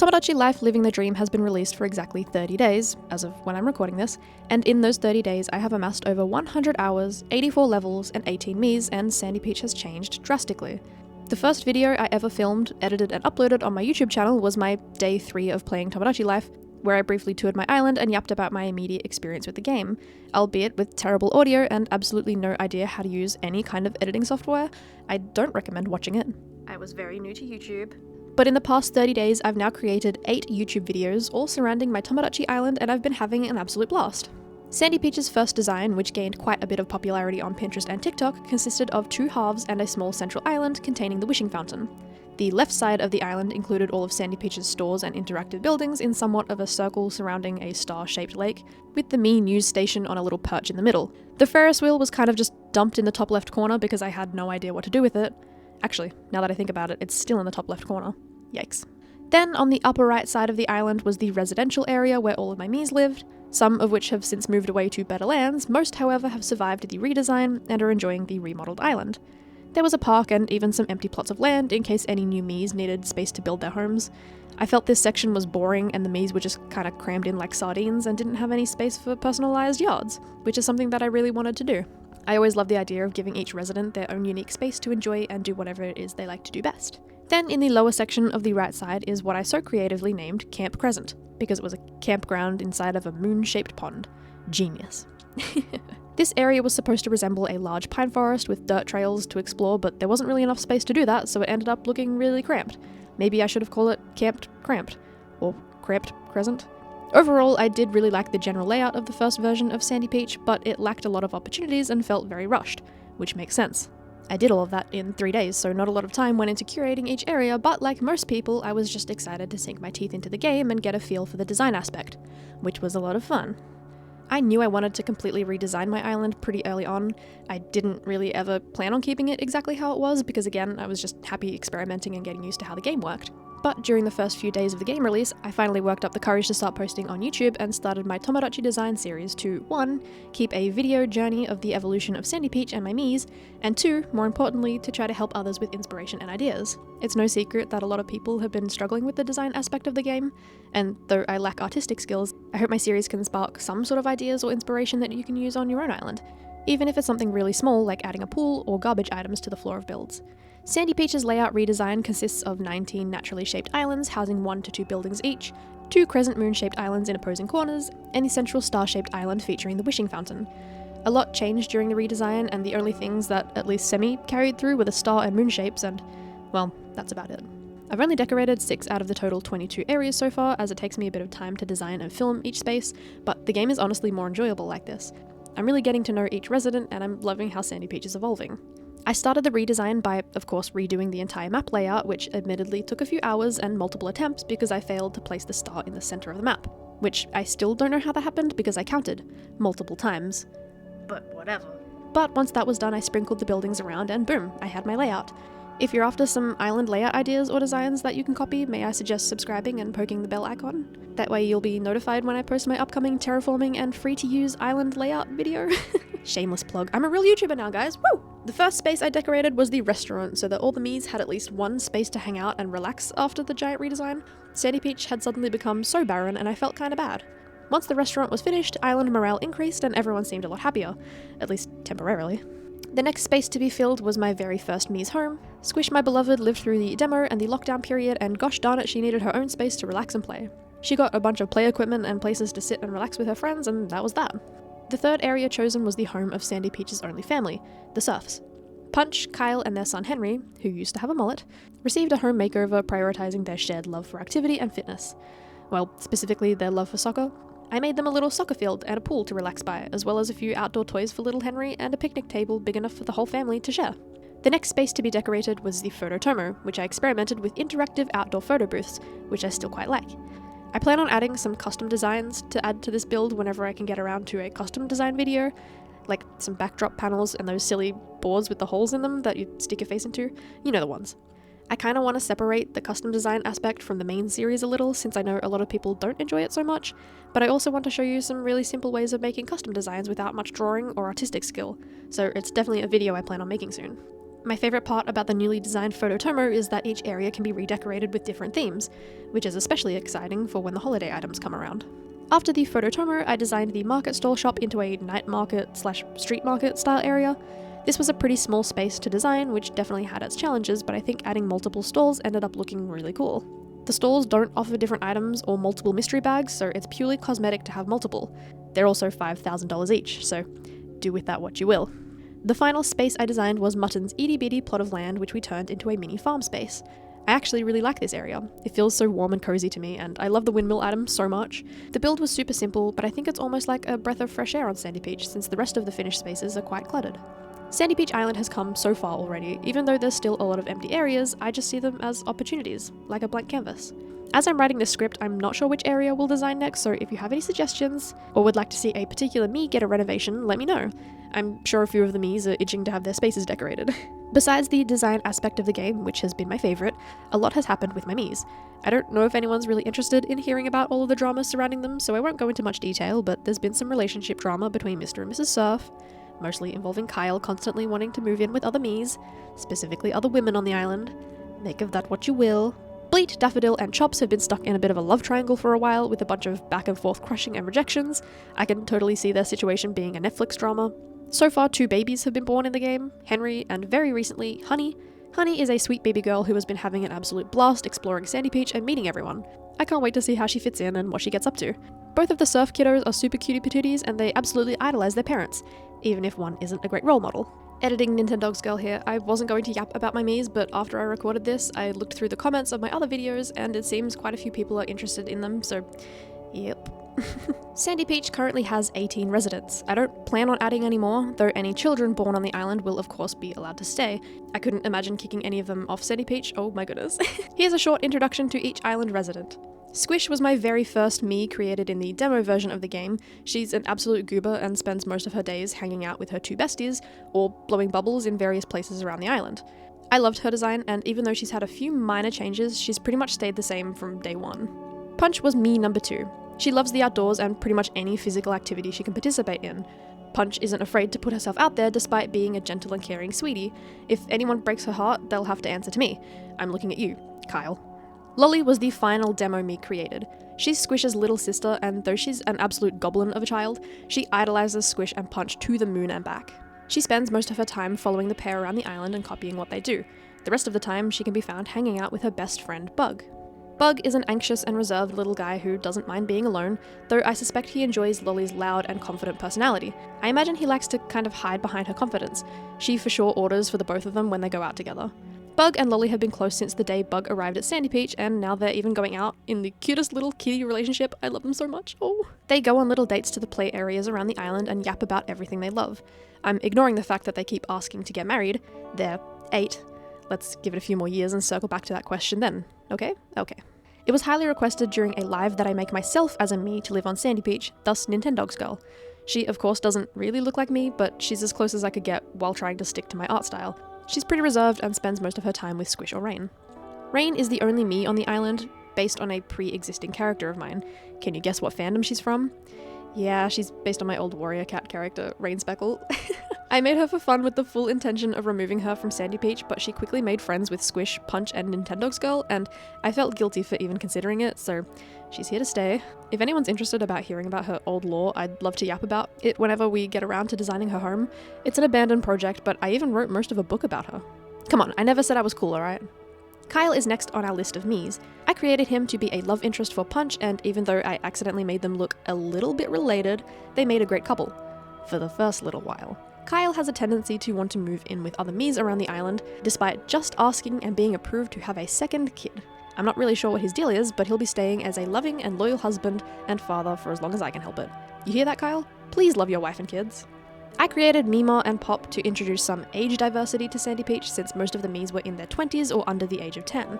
Tomodachi Life Living the Dream has been released for exactly 30 days, as of when I'm recording this, and in those 30 days I have amassed over 100 hours, 84 levels, and 18 Miis, and Sandy Peach has changed drastically. The first video I ever filmed, edited, and uploaded on my YouTube channel was my day 3 of playing Tomodachi Life, where I briefly toured my island and yapped about my immediate experience with the game, albeit with terrible audio and absolutely no idea how to use any kind of editing software. I don't recommend watching it. I was very new to YouTube. But in the past 30 days, I've now created 8 YouTube videos, all surrounding my Tomodachi Island, and I've been having an absolute blast. Sandy Peach's first design, which gained quite a bit of popularity on Pinterest and TikTok, consisted of 2 halves and a small central island containing the wishing fountain. The left side of the island included all of Sandy Peach's stores and interactive buildings in somewhat of a circle surrounding a star-shaped lake, with the Mii news station on a little perch in the middle. The Ferris wheel was kind of just dumped in the top left corner because I had no idea what to do with it. Actually, now that I think about it, it's still in the top left corner. Yikes. Then, on the upper right side of the island was the residential area where all of my Miis lived, some of which have since moved away to better lands. Most, however, have survived the redesign and are enjoying the remodeled island. There was a park and even some empty plots of land in case any new Miis needed space to build their homes. I felt this section was boring and the Miis were just kind of crammed in like sardines and didn't have any space for personalised yards, which is something that I really wanted to do. I always love the idea of giving each resident their own unique space to enjoy and do whatever it is they like to do best. Then in the lower section of the right side is what I so creatively named Camp Crescent, because it was a campground inside of a moon-shaped pond. Genius. This area was supposed to resemble a large pine forest with dirt trails to explore, but there wasn't really enough space to do that, so it ended up looking really cramped. Maybe I should have called it Camped Cramped, or Cramped Crescent. Overall, I did really like the general layout of the first version of Sandy Peach, but it lacked a lot of opportunities and felt very rushed, which makes sense. I did all of that in 3 days, so not a lot of time went into curating each area, but like most people, I was just excited to sink my teeth into the game and get a feel for the design aspect, which was a lot of fun. I knew I wanted to completely redesign my island pretty early on. I didn't really ever plan on keeping it exactly how it was, because again, I was just happy experimenting and getting used to how the game worked. But during the first few days of the game release, I finally worked up the courage to start posting on YouTube and started my Tomodachi Design series to 1. Keep a video journey of the evolution of Sandy Peach and my Miis, and 2, more importantly, to try to help others with inspiration and ideas. It's no secret that a lot of people have been struggling with the design aspect of the game, and though I lack artistic skills, I hope my series can spark some sort of ideas or inspiration that you can use on your own island, even if it's something really small like adding a pool or garbage items to the floor of builds. Sandy Peach's layout redesign consists of 19 naturally shaped islands housing 1 to 2 buildings each, 2 crescent moon-shaped islands in opposing corners, and the central star-shaped island featuring the wishing fountain. A lot changed during the redesign, and the only things that at least semi-carried through were the star and moon shapes, and, well, that's about it. I've only decorated 6 out of the total 22 areas so far, as it takes me a bit of time to design and film each space, but the game is honestly more enjoyable like this. I'm really getting to know each resident, and I'm loving how Sandy Peach is evolving. I started the redesign by, of course, redoing the entire map layout, which admittedly took a few hours and multiple attempts because I failed to place the star in the center of the map, which I still don't know how that happened because I counted multiple times. But whatever. But once that was done, I sprinkled the buildings around and boom, I had my layout. If you're after some island layout ideas or designs that you can copy, may I suggest subscribing and poking the bell icon? That way you'll be notified when I post my upcoming terraforming and free-to-use island layout video. Shameless plug. I'm a real YouTuber now, guys. Woo! The first space I decorated was the restaurant so that all the Miis had at least one space to hang out and relax after the giant redesign. Sandy Peach had suddenly become so barren and I felt kinda bad. Once the restaurant was finished, island morale increased and everyone seemed a lot happier, at least temporarily. The next space to be filled was my very first Mii's home. Squish, my beloved, lived through the demo and the lockdown period, and gosh darn it, she needed her own space to relax and play. She got a bunch of play equipment and places to sit and relax with her friends, and that was that. The third area chosen was the home of Sandy Peach's only family, the Surfs. Punch, Kyle, and their son Henry, who used to have a mullet, received a home makeover prioritizing their shared love for activity and fitness. Well, specifically their love for soccer. I made them a little soccer field and a pool to relax by, as well as a few outdoor toys for little Henry and a picnic table big enough for the whole family to share. The next space to be decorated was the Phototomo, which I experimented with interactive outdoor photo booths, which I still quite like. I plan on adding some custom designs to add to this build whenever I can get around to a custom design video, like some backdrop panels and those silly boards with the holes in them that you stick your face into. You know the ones. I kind of want to separate the custom design aspect from the main series a little, since I know a lot of people don't enjoy it so much, but I also want to show you some really simple ways of making custom designs without much drawing or artistic skill, so it's definitely a video I plan on making soon. My favourite part about the newly designed Phototomo is that each area can be redecorated with different themes, which is especially exciting for when the holiday items come around. After the Phototomo, I designed the market stall shop into a night market / street market style area. This was a pretty small space to design, which definitely had its challenges, but I think adding multiple stalls ended up looking really cool. The stalls don't offer different items or multiple mystery bags, so it's purely cosmetic to have multiple. They're also $5,000 each, so do with that what you will. The final space I designed was Mutton's itty bitty plot of land, which we turned into a mini farm space. I actually really like this area. It feels so warm and cozy to me, and I love the windmill item so much. The build was super simple, but I think it's almost like a breath of fresh air on Sandy Beach, since the rest of the finished spaces are quite cluttered. Sandy Beach Island has come so far already. Even though there's still a lot of empty areas, I just see them as opportunities, like a blank canvas. As I'm writing this script, I'm not sure which area we'll design next, so if you have any suggestions, or would like to see a particular me get a renovation, let me know. I'm sure a few of the me's are itching to have their spaces decorated. Besides the design aspect of the game, which has been my favourite, a lot has happened with my me's. I don't know if anyone's really interested in hearing about all of the drama surrounding them, so I won't go into much detail, but there's been some relationship drama between Mr. and Mrs. Surf, mostly involving Kyle constantly wanting to move in with other me's, specifically other women on the island. Make of that what you will. Bleat, Daffodil, and Chops have been stuck in a bit of a love triangle for a while, with a bunch of back and forth crushing and rejections. I can totally see their situation being a Netflix drama. So far, 2 babies have been born in the game, Henry and very recently, Honey. Honey is a sweet baby girl who has been having an absolute blast exploring Sandy Beach and meeting everyone. I can't wait to see how she fits in and what she gets up to. Both of the surf kiddos are super cutie patooties and they absolutely idolize their parents, even if one isn't a great role model. Editing Nintendogs Girl here, I wasn't going to yap about my me's, but after I recorded this, I looked through the comments of my other videos and it seems quite a few people are interested in them, so yep. Sandy Beach currently has 18 residents. I don't plan on adding any more, though any children born on the island will of course be allowed to stay. I couldn't imagine kicking any of them off Sandy Beach, oh my goodness. Here's a short introduction to each island resident. Squish was my very first me created in the demo version of the game. She's an absolute goober and spends most of her days hanging out with her 2 besties, or blowing bubbles in various places around the island. I loved her design, and even though she's had a few minor changes, she's pretty much stayed the same from day one. Punch was me number 2. She loves the outdoors and pretty much any physical activity she can participate in. Punch isn't afraid to put herself out there despite being a gentle and caring sweetie. If anyone breaks her heart, they'll have to answer to me. I'm looking at you, Kyle. Lolly was the final demo me created. She's Squish's little sister, and though she's an absolute goblin of a child, she idolizes Squish and Punch to the moon and back. She spends most of her time following the pair around the island and copying what they do. The rest of the time, she can be found hanging out with her best friend, Bug. Bug is an anxious and reserved little guy who doesn't mind being alone, though I suspect he enjoys Lolly's loud and confident personality. I imagine he likes to kind of hide behind her confidence. She for sure orders for the both of them when they go out together. Bug and Lolly have been close since the day Bug arrived at Sandy Beach, and now they're even going out in the cutest little kitty relationship. I love them so much. Oh. They go on little dates to the play areas around the island and yap about everything they love. I'm ignoring the fact that they keep asking to get married. They're 8. Let's give it a few more years and circle back to that question then. Okay? Okay. It was highly requested during a live that I make myself as a me to live on Sandy Beach, thus Nintendogs Girl. She of course doesn't really look like me, but she's as close as I could get while trying to stick to my art style. She's pretty reserved and spends most of her time with Squish or Rain. Rain is the only me on the island, based on a pre-existing character of mine. Can you guess what fandom she's from? Yeah, she's based on my old warrior cat character, Rain Speckle. I made her for fun with the full intention of removing her from Sandy Beach, but she quickly made friends with Squish, Punch, and Nintendogs Girl, and I felt guilty for even considering it, so she's here to stay. If anyone's interested about hearing about her old lore, I'd love to yap about it whenever we get around to designing her home. It's an abandoned project, but I even wrote most of a book about her. Come on, I never said I was cool, alright? Kyle is next on our list of me's. I created him to be a love interest for Punch, and even though I accidentally made them look a little bit related, they made a great couple. For the first little while. Kyle has a tendency to want to move in with other me's around the island, despite just asking and being approved to have a second kid. I'm not really sure what his deal is, but he'll be staying as a loving and loyal husband and father for as long as I can help it. You hear that, Kyle? Please love your wife and kids. I created Mima and Pop to introduce some age diversity to Sandy Beach, since most of the me's were in their 20s or under the age of 10.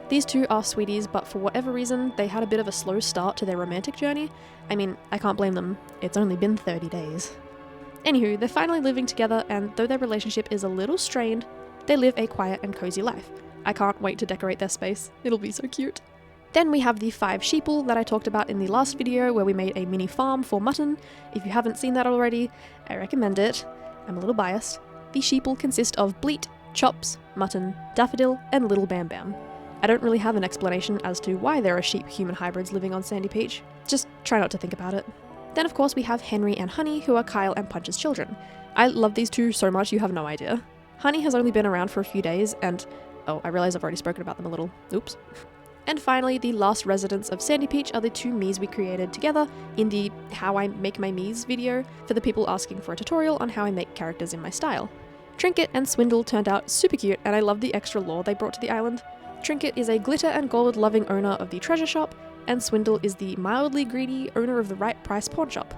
These two are sweeties, but for whatever reason, they had a bit of a slow start to their romantic journey. I mean, I can't blame them. It's only been 30 days. Anywho, they're finally living together, and though their relationship is a little strained, they live a quiet and cozy life. I can't wait to decorate their space. It'll be so cute. Then we have the 5 sheeple that I talked about in the last video where we made a mini farm for Mutton. If you haven't seen that already, I recommend it. I'm a little biased. The sheeple consist of Bleat, Chops, Mutton, Daffodil, and Little Bam Bam. I don't really have an explanation as to why there are sheep-human hybrids living on Sandy Peach. Just try not to think about it. Then of course we have Henry and Honey, who are Kyle and Punch's children. I love these two so much you have no idea. Honey has only been around for a few days and... oh, I realize I've already spoken about them a little. Oops. And finally, the last residents of Sandy Peach are the two Miis we created together in the How I Make My Miis video for the people asking for a tutorial on how I make characters in my style. Trinket and Swindle turned out super cute and I love the extra lore they brought to the island. Trinket is a glitter and gold loving owner of the treasure shop, and Swindle is the mildly greedy owner of the right price pawn shop.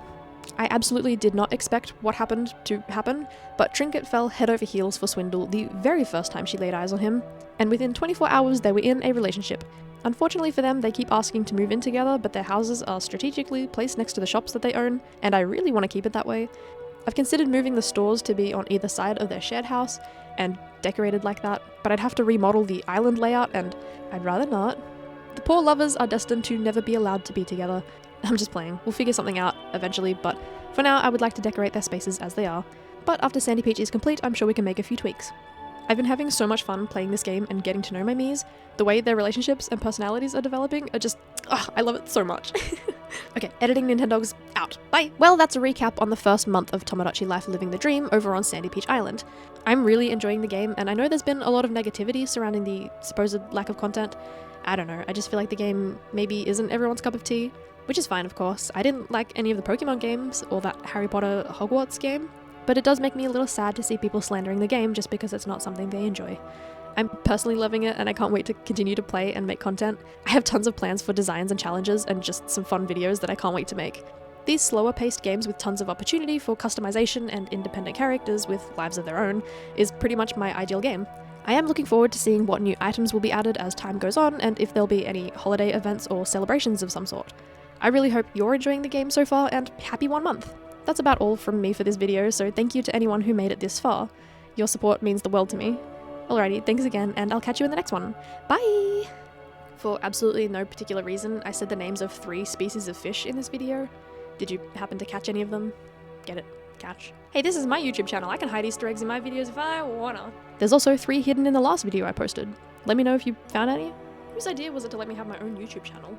I absolutely did not expect what happened to happen, but Trinket fell head over heels for Swindle the very first time she laid eyes on him, and within 24 hours they were in a relationship. Unfortunately for them, they keep asking to move in together, but their houses are strategically placed next to the shops that they own, and I really want to keep it that way. I've considered moving the stores to be on either side of their shared house, and decorated like that, but I'd have to remodel the island layout, and I'd rather not. The poor lovers are destined to never be allowed to be together. I'm just playing, we'll figure something out eventually, but for now I would like to decorate their spaces as they are. But after Sandy Peach is complete, I'm sure we can make a few tweaks. I've been having so much fun playing this game and getting to know my Miis. The way their relationships and personalities are developing are just... I love it so much. Okay, editing Nintendogs out. Bye! Well, that's a recap on the first month of Tomodachi Life living the dream over on Sandy Peach Island. I'm really enjoying the game, and I know there's been a lot of negativity surrounding the supposed lack of content. I don't know, I just feel like the game maybe isn't everyone's cup of tea, which is fine of course. I didn't like any of the Pokemon games or that Harry Potter Hogwarts game, but it does make me a little sad to see people slandering the game just because it's not something they enjoy. I'm personally loving it and I can't wait to continue to play and make content. I have tons of plans for designs and challenges and just some fun videos that I can't wait to make. These slower paced games with tons of opportunity for customization and independent characters with lives of their own is pretty much my ideal game. I am looking forward to seeing what new items will be added as time goes on and if there'll be any holiday events or celebrations of some sort. I really hope you're enjoying the game so far and happy 1 month! That's about all from me for this video, so thank you to anyone who made it this far. Your support means the world to me. Alrighty, thanks again, and I'll catch you in the next one. Bye! For absolutely no particular reason, I said the names of 3 species of fish in this video. Did you happen to catch any of them? Get it? Catch? Hey, this is my YouTube channel. I can hide Easter eggs in my videos if I wanna. There's also 3 hidden in the last video I posted. Let me know if you found any. Whose idea was it to let me have my own YouTube channel?